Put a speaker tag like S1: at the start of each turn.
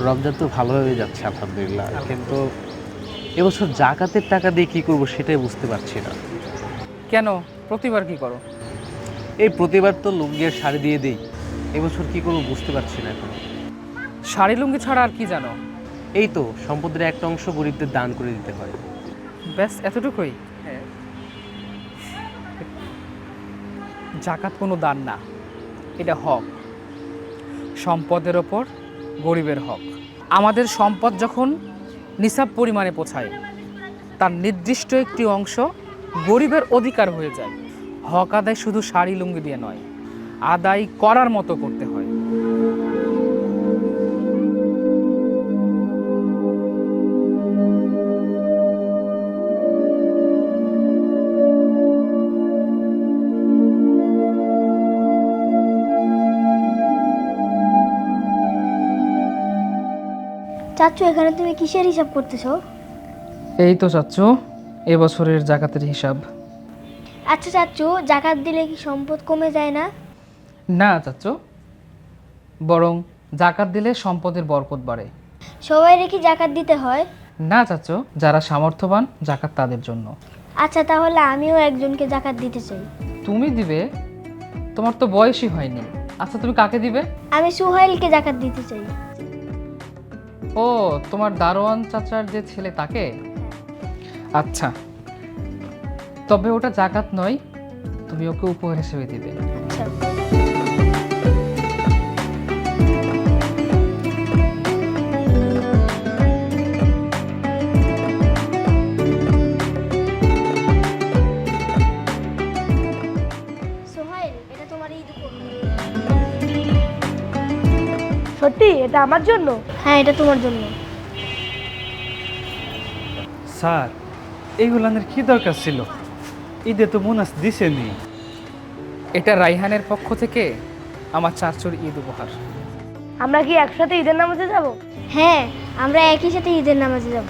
S1: রমজান তো ভালোভাবে যাচ্ছে আলহামদুলিল্লাহ, কিন্তু এবছর জাকাতের টাকা দিয়ে কি করব সেটাই বুঝতে পারছি না।
S2: কেন, প্রতিবার কি করো?
S1: এই প্রতিবার তো লুঙ্গি আর শাড়ি দিয়ে দিই, এবছর কি করব বুঝতে পারছি না এখন।
S2: শাড়ি লুঙ্গি ছাড়া আর কি জানো?
S1: এই তো সম্পদের একটা অংশ গরিবদের দান করে দিতে হয়।
S2: ব্যাস এতটুকুই? জাকাত কোনো দান না, এটা হক। সম্পদের ওপর গরিবের হক। আমাদের সম্পদ যখন নিসাব পরিমাণে পৌঁছায়, তার নির্দিষ্ট একটি অংশ গরিবের অধিকার হয়ে যায়। হক আদায় শুধু শাড়ি লুঙ্গি দিয়ে নয়, আদায় করার মতো করতে হয়।
S3: চাচু, এখানে তুমি কিসের হিসাব করতেছো?
S2: এই তো চাচ্চু, এবছরের জাকাতের হিসাব।
S3: আচ্ছা চাচু, জাকাত দিলে কি সম্পদ কমে যায় না?
S2: না চাচ্চু, বরং জাকাত দিলে সম্পদের বরকত বাড়ে।
S3: সবাই কি জাকাত দিতে হয়?
S2: না চাচ্চু, যারা সামর্থ্যবান জাকাত তাদের জন্য।
S3: আচ্ছা, তাহলে আমিও একজনকে জাকাত দিতে চাই।
S2: তুমি দিবে? তোমার তো বয়সই হয়নি। আচ্ছা, তুমি কাকে দিবে?
S3: আমি সুহাইলকে জাকাত দিতে চাই।
S2: ও, তোমার দারোয়ান চাচার যে ছেলে, তাকে? আচ্ছা, তবে ওটা জাকাত নয়, তুমি ওকে উপহার হিসেবে দিবে।
S3: আচ্ছা। সোহাইল, এটা তোমার ঈদ উপহার।
S4: সত্যি এটা আমার জন্য?
S3: হ্যাঁ, এটা তোমার জন্য।
S5: স্যার, এইগুলানের কি দরকার ছিল? ঈদে তো বোনাস দিছেনি।
S2: এটা রাইহানের পক্ষ থেকে আমার চাচুর ঈদ উপহার।
S4: আমরা কি একসাথে ঈদের নামাজে যাব?
S3: হ্যাঁ, আমরা একই সাথে ঈদের নামাজে যাব।